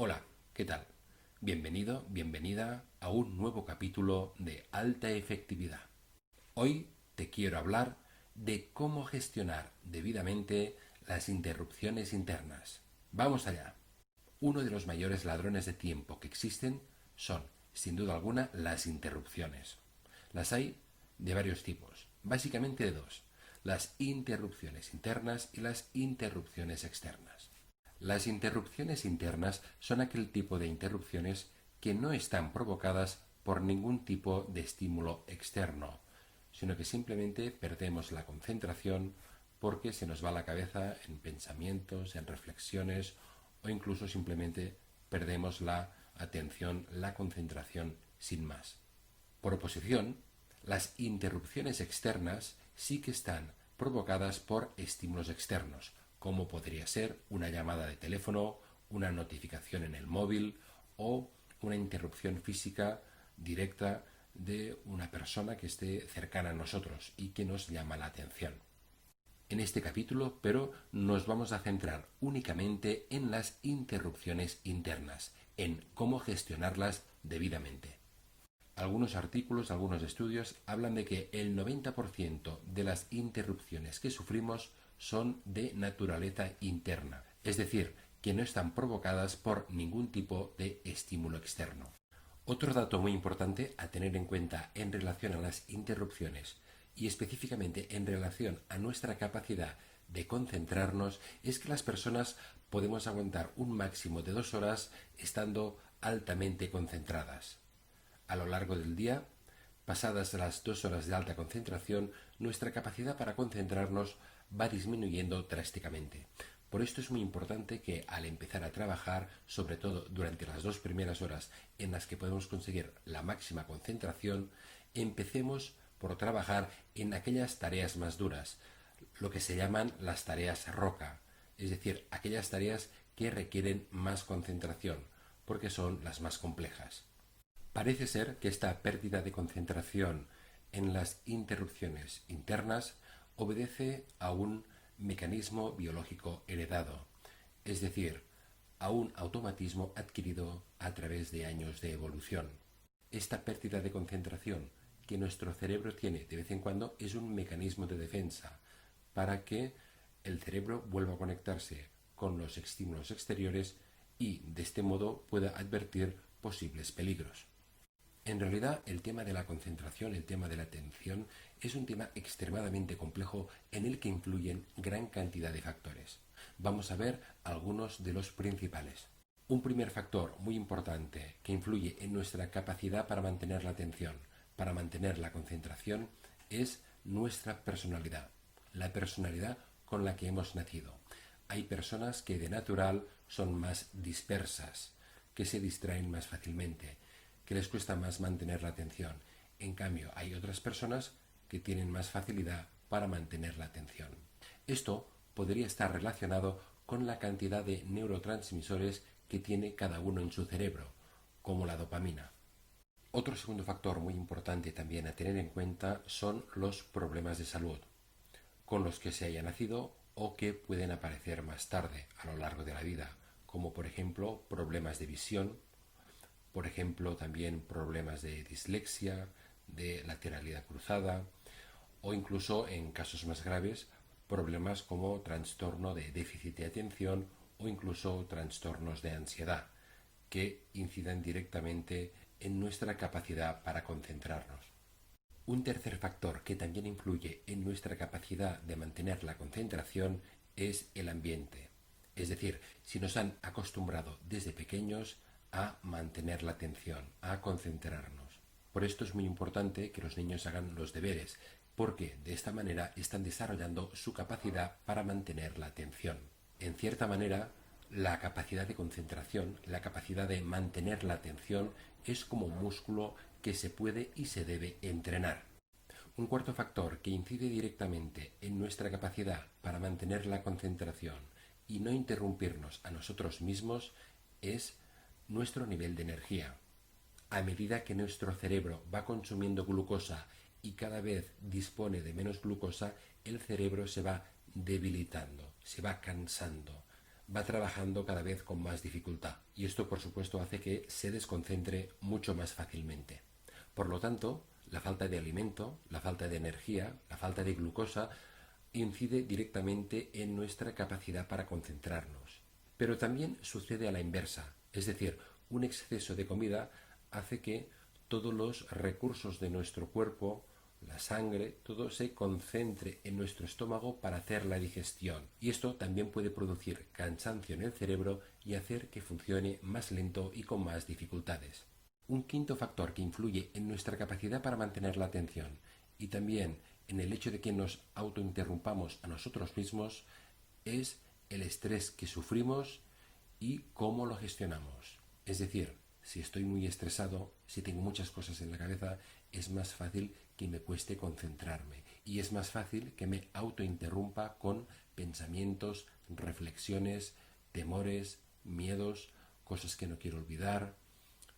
Hola, ¿qué tal? Bienvenido, bienvenida a un nuevo capítulo de Alta Efectividad. Hoy te quiero hablar de cómo gestionar debidamente las interrupciones internas. Vamos allá. Uno de los mayores ladrones de tiempo que existen son, sin duda alguna, las interrupciones. Las hay de varios tipos, básicamente de dos: las interrupciones internas y las interrupciones externas. Las interrupciones internas son aquel tipo de interrupciones que no están provocadas por ningún tipo de estímulo externo, sino que simplemente perdemos la concentración porque se nos va la cabeza en pensamientos, en reflexiones, o incluso simplemente perdemos la atención, la concentración sin más. Por oposición, las interrupciones externas sí que están provocadas por estímulos externos, como podría ser una llamada de teléfono, una notificación en el móvil o una interrupción física directa de una persona que esté cercana a nosotros y que nos llama la atención. En este capítulo, pero, nos vamos a centrar únicamente en las interrupciones internas, en cómo gestionarlas debidamente. Algunos artículos, algunos estudios hablan de que el 90% de las interrupciones que sufrimos son de naturaleza interna, es decir, que no están provocadas por ningún tipo de estímulo externo. Otro dato muy importante a tener en cuenta en relación a las interrupciones y específicamente en relación a nuestra capacidad de concentrarnos es que las personas podemos aguantar un máximo de 2 horas estando altamente concentradas. A lo largo del día, pasadas las 2 horas de alta concentración, nuestra capacidad para concentrarnos va disminuyendo drásticamente. Por esto es muy importante que al empezar a trabajar, sobre todo durante las 2 primeras horas en las que podemos conseguir la máxima concentración, empecemos por trabajar en aquellas tareas más duras, lo que se llaman las tareas roca, es decir, aquellas tareas que requieren más concentración, porque son las más complejas. Parece ser que esta pérdida de concentración en las interrupciones internas obedece a un mecanismo biológico heredado, es decir, a un automatismo adquirido a través de años de evolución. Esta pérdida de concentración que nuestro cerebro tiene de vez en cuando es un mecanismo de defensa para que el cerebro vuelva a conectarse con los estímulos exteriores y de este modo pueda advertir posibles peligros. En realidad, el tema de la concentración, el tema de la atención, es un tema extremadamente complejo en el que influyen gran cantidad de factores. Vamos a ver algunos de los principales. Un primer factor muy importante que influye en nuestra capacidad para mantener la atención, para mantener la concentración, es nuestra personalidad, la personalidad con la que hemos nacido. Hay personas que de natural son más dispersas, que se distraen más fácilmente, que les cuesta más mantener la atención. En cambio, hay otras personas que tienen más facilidad para mantener la atención. Esto podría estar relacionado con la cantidad de neurotransmisores que tiene cada uno en su cerebro, como la dopamina. Otro segundo factor muy importante también a tener en cuenta son los problemas de salud, con los que se haya nacido o que pueden aparecer más tarde a lo largo de la vida, como por ejemplo problemas de visión, por ejemplo también problemas de dislexia, de lateralidad cruzada o incluso en casos más graves problemas como trastorno de déficit de atención o incluso trastornos de ansiedad que incidan directamente en nuestra capacidad para concentrarnos. Un tercer factor que también influye en nuestra capacidad de mantener la concentración es el ambiente. Es decir, si nos han acostumbrado desde pequeños a mantener la atención, a concentrarnos. Por esto es muy importante que los niños hagan los deberes, porque de esta manera están desarrollando su capacidad para mantener la atención. En cierta manera, la capacidad de concentración, la capacidad de mantener la atención es como un músculo que se puede y se debe entrenar. Un cuarto factor que incide directamente en nuestra capacidad para mantener la concentración y no interrumpirnos a nosotros mismos es nuestro nivel de energía. A medida que nuestro cerebro va consumiendo glucosa y cada vez dispone de menos glucosa, el cerebro se va debilitando, se va cansando, va trabajando cada vez con más dificultad y esto por supuesto hace que se desconcentre mucho más fácilmente. Por lo tanto, la falta de alimento, la falta de energía, la falta de glucosa incide directamente en nuestra capacidad para concentrarnos. Pero también sucede a la inversa, es decir, un exceso de comida hace que todos los recursos de nuestro cuerpo, la sangre, todo se concentre en nuestro estómago para hacer la digestión. Y esto también puede producir cansancio en el cerebro y hacer que funcione más lento y con más dificultades. Un quinto factor que influye en nuestra capacidad para mantener la atención y también en el hecho de que nos autointerrumpamos a nosotros mismos es el estrés que sufrimos y cómo lo gestionamos. Es decir, si estoy muy estresado, si tengo muchas cosas en la cabeza, es más fácil que me cueste concentrarme y es más fácil que me autointerrumpa con pensamientos, reflexiones, temores, miedos, cosas que no quiero olvidar,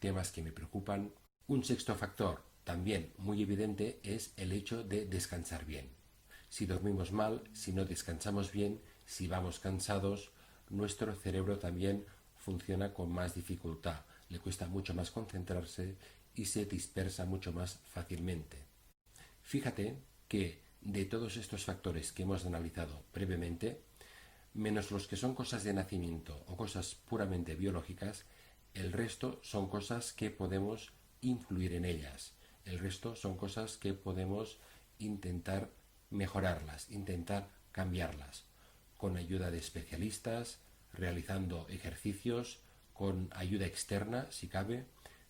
temas que me preocupan. Un sexto factor, también muy evidente, es el hecho de descansar bien. Si dormimos mal, si no descansamos bien, si vamos cansados, nuestro cerebro también funciona con más dificultad, le cuesta mucho más concentrarse y se dispersa mucho más fácilmente. Fíjate que de todos estos factores que hemos analizado brevemente, menos los que son cosas de nacimiento o cosas puramente biológicas, el resto son cosas que podemos influir en ellas. El resto son cosas que podemos intentar mejorarlas, intentar cambiarlas, con ayuda de especialistas, realizando ejercicios, con ayuda externa si cabe,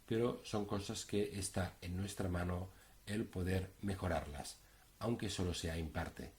pero son cosas que está en nuestra mano el poder mejorarlas, aunque solo sea en parte.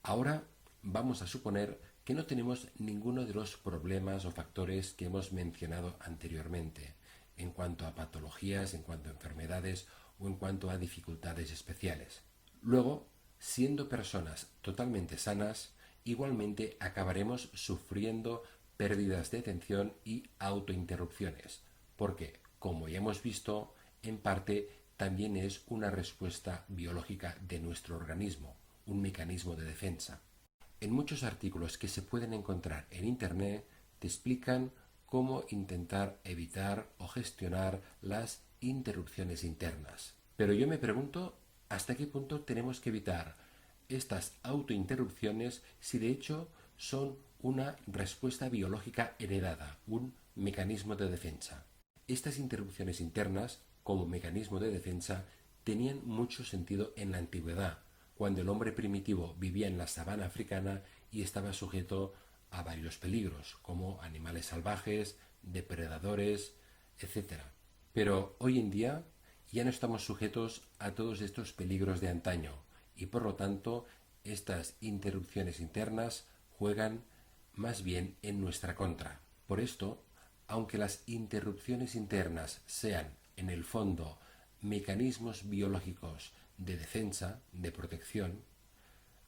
Ahora vamos a suponer que no tenemos ninguno de los problemas o factores que hemos mencionado anteriormente, en cuanto a patologías, en cuanto a enfermedades o en cuanto a dificultades especiales. Luego, siendo personas totalmente sanas, igualmente acabaremos sufriendo pérdidas de atención y autointerrupciones, porque, como ya hemos visto, en parte también es una respuesta biológica de nuestro organismo, un mecanismo de defensa. En muchos artículos que se pueden encontrar en Internet te explican cómo intentar evitar o gestionar las interrupciones internas. Pero yo me pregunto hasta qué punto tenemos que evitar estas autointerrupciones si de hecho son una respuesta biológica heredada, un mecanismo de defensa. Estas interrupciones internas, como mecanismo de defensa, tenían mucho sentido en la antigüedad, cuando el hombre primitivo vivía en la sabana africana y estaba sujeto a varios peligros, como animales salvajes, depredadores, etc. Pero hoy en día ya no estamos sujetos a todos estos peligros de antaño y por lo tanto estas interrupciones internas juegan más bien en nuestra contra. Por esto, aunque las interrupciones internas sean en el fondo mecanismos biológicos de defensa, de protección,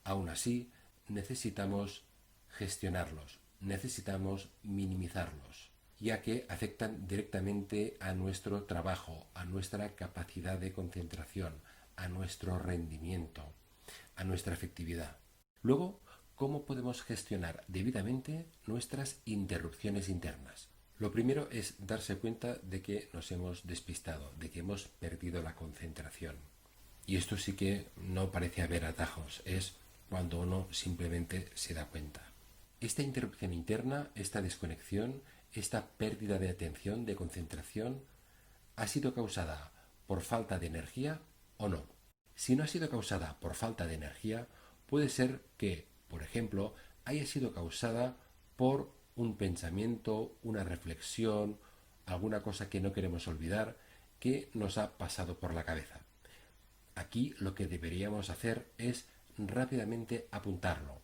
aún así necesitamos gestionarlos, necesitamos minimizarlos, ya que afectan directamente a nuestro trabajo, a nuestra capacidad de concentración, a nuestro rendimiento, a nuestra efectividad. Luego, ¿cómo podemos gestionar debidamente nuestras interrupciones internas? Lo primero es darse cuenta de que nos hemos despistado, de que hemos perdido la concentración. Y esto sí que no parece haber atajos, es cuando uno simplemente se da cuenta. Esta interrupción interna, esta desconexión, esta pérdida de atención, de concentración, ¿ha sido causada por falta de energía o no? Si no ha sido causada por falta de energía, puede ser que, por ejemplo, haya sido causada por un pensamiento, una reflexión, alguna cosa que no queremos olvidar que nos ha pasado por la cabeza. Aquí lo que deberíamos hacer es rápidamente apuntarlo,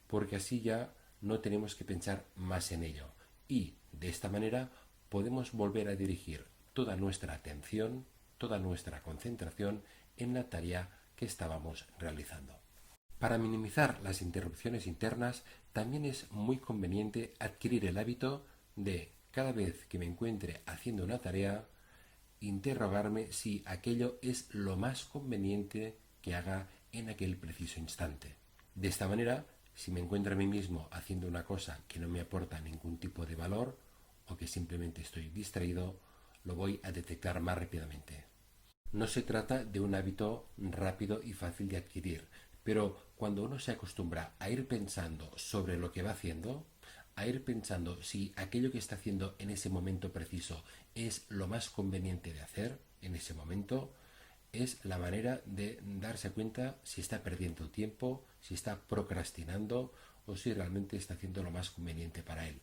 porque así ya no tenemos que pensar más en ello y de esta manera podemos volver a dirigir toda nuestra atención, toda nuestra concentración en la tarea que estábamos realizando. Para minimizar las interrupciones internas también es muy conveniente adquirir el hábito de, cada vez que me encuentre haciendo una tarea, interrogarme si aquello es lo más conveniente que haga en aquel preciso instante. De esta manera, Si me encuentro a mí mismo haciendo una cosa que no me aporta ningún tipo de valor o que simplemente estoy distraído, lo voy a detectar más rápidamente. No se trata de un hábito rápido y fácil de adquirir, pero cuando uno se acostumbra a ir pensando sobre lo que va haciendo, a ir pensando si aquello que está haciendo en ese momento preciso es lo más conveniente de hacer en ese momento, es la manera de darse cuenta si está perdiendo tiempo, si está procrastinando o si realmente está haciendo lo más conveniente para él.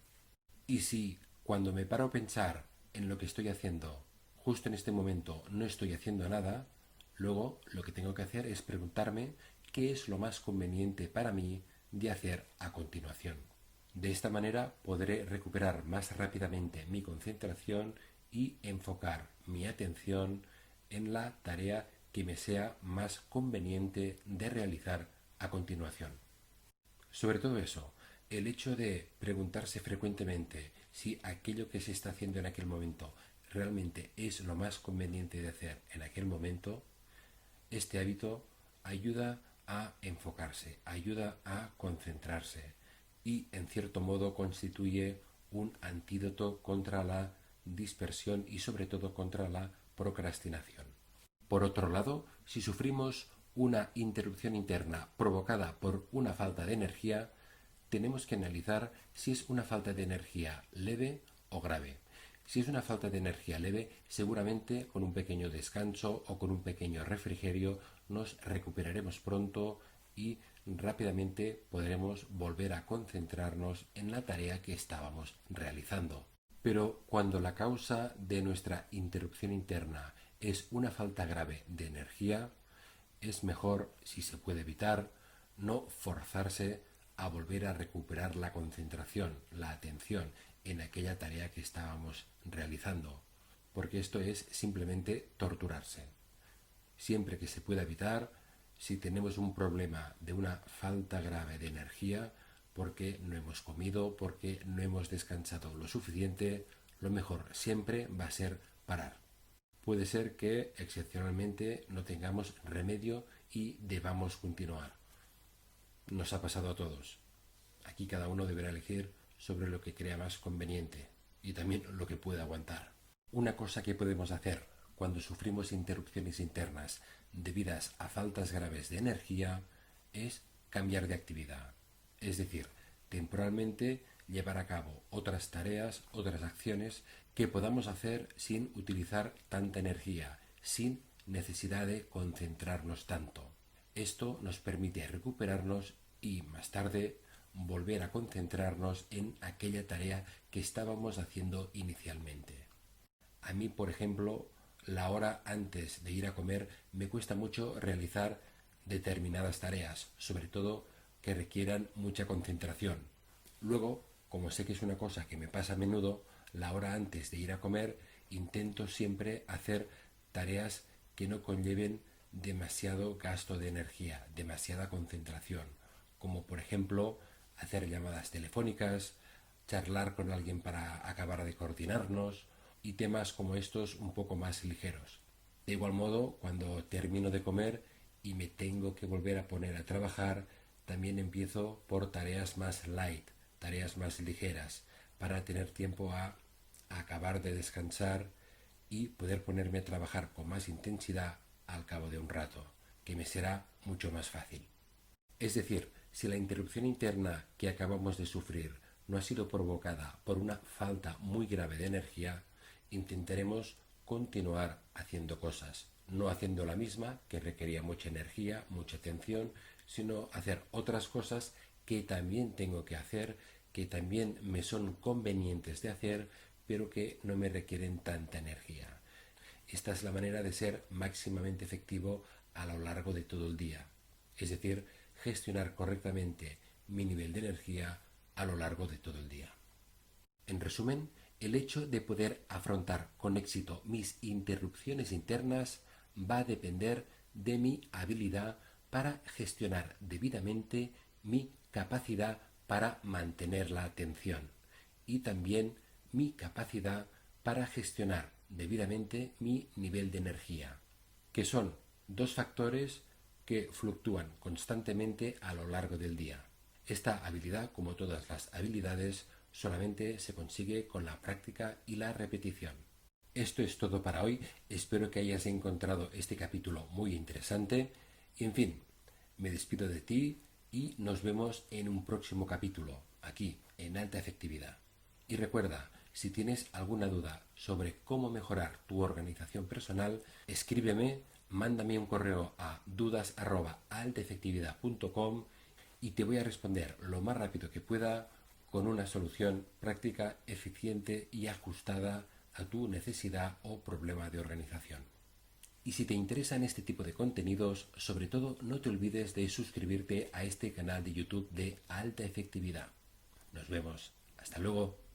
Y si cuando me paro a pensar en lo que estoy haciendo, justo en este momento no estoy haciendo nada, luego lo que tengo que hacer es preguntarme qué es lo más conveniente para mí de hacer a continuación. De esta manera podré recuperar más rápidamente mi concentración y enfocar mi atención en la tarea que me sea más conveniente de realizar a continuación. Sobre todo eso, el hecho de preguntarse frecuentemente si aquello que se está haciendo en aquel momento realmente es lo más conveniente de hacer en aquel momento, este hábito ayuda a enfocarse, ayuda a concentrarse y en cierto modo constituye un antídoto contra la dispersión y sobre todo contra la procrastinación. Por otro lado, si sufrimos una interrupción interna provocada por una falta de energía, tenemos que analizar si es una falta de energía leve o grave. Si es una falta de energía leve, seguramente con un pequeño descanso o con un pequeño refrigerio nos recuperaremos pronto y rápidamente podremos volver a concentrarnos en la tarea que estábamos realizando. Pero cuando la causa de nuestra interrupción interna es una falta grave de energía, es mejor, si se puede evitar, no forzarse a volver a recuperar la concentración, la atención en aquella tarea que estábamos realizando, porque esto es simplemente torturarse. Siempre que se pueda evitar, si tenemos un problema de una falta grave de energía, porque no hemos comido, porque no hemos descansado lo suficiente, lo mejor siempre va a ser parar. Puede ser que excepcionalmente no tengamos remedio y debamos continuar. Nos ha pasado a todos. Aquí cada uno deberá elegir sobre lo que crea más conveniente y también lo que pueda aguantar. Una cosa que podemos hacer cuando sufrimos interrupciones internas debidas a faltas graves de energía es cambiar de actividad. Es decir, temporalmente llevar a cabo otras tareas, otras acciones que podamos hacer sin utilizar tanta energía, sin necesidad de concentrarnos tanto. Esto nos permite recuperarnos y más tarde volver a concentrarnos en aquella tarea que estábamos haciendo inicialmente. A mí, por ejemplo, la hora antes de ir a comer me cuesta mucho realizar determinadas tareas, sobre todo que requieran mucha concentración. Luego, como sé que es una cosa que me pasa a menudo, la hora antes de ir a comer intento siempre hacer tareas que no conlleven demasiado gasto de energía, demasiada concentración, como por ejemplo hacer llamadas telefónicas, charlar con alguien para acabar de coordinarnos y temas como estos un poco más ligeros. De igual modo, cuando termino de comer y me tengo que volver a poner a trabajar, también empiezo por tareas más light, tareas más ligeras, para tener tiempo a acabar de descansar y poder ponerme a trabajar con más intensidad al cabo de un rato, que me será mucho más fácil. Es decir, si la interrupción interna que acabamos de sufrir no ha sido provocada por una falta muy grave de energía, intentaremos continuar haciendo cosas, no haciendo la misma, que requería mucha energía, mucha atención, sino hacer otras cosas que también tengo que hacer, que también me son convenientes de hacer, pero que no me requieren tanta energía. Esta es la manera de ser máximamente efectivo a lo largo de todo el día, es decir, gestionar correctamente mi nivel de energía a lo largo de todo el día. En resumen, el hecho de poder afrontar con éxito mis interrupciones internas va a depender de mi habilidad para gestionar debidamente mi capacidad para mantener la atención y también mi capacidad para gestionar debidamente mi nivel de energía, que son dos factores que fluctúan constantemente a lo largo del día. Esta habilidad, como todas las habilidades, solamente se consigue con la práctica y la repetición. Esto es todo para hoy. Espero que hayas encontrado este capítulo muy interesante. Y en fin, me despido de ti y nos vemos en un próximo capítulo, aquí, en Alta Efectividad. Y recuerda, si tienes alguna duda sobre cómo mejorar tu organización personal, escríbeme, mándame un correo a dudas@altaefectividad.com y te voy a responder lo más rápido que pueda con una solución práctica, eficiente y ajustada a tu necesidad o problema de organización. Y si te interesan este tipo de contenidos, sobre todo no te olvides de suscribirte a este canal de YouTube de Alta Efectividad. Nos vemos. Hasta luego.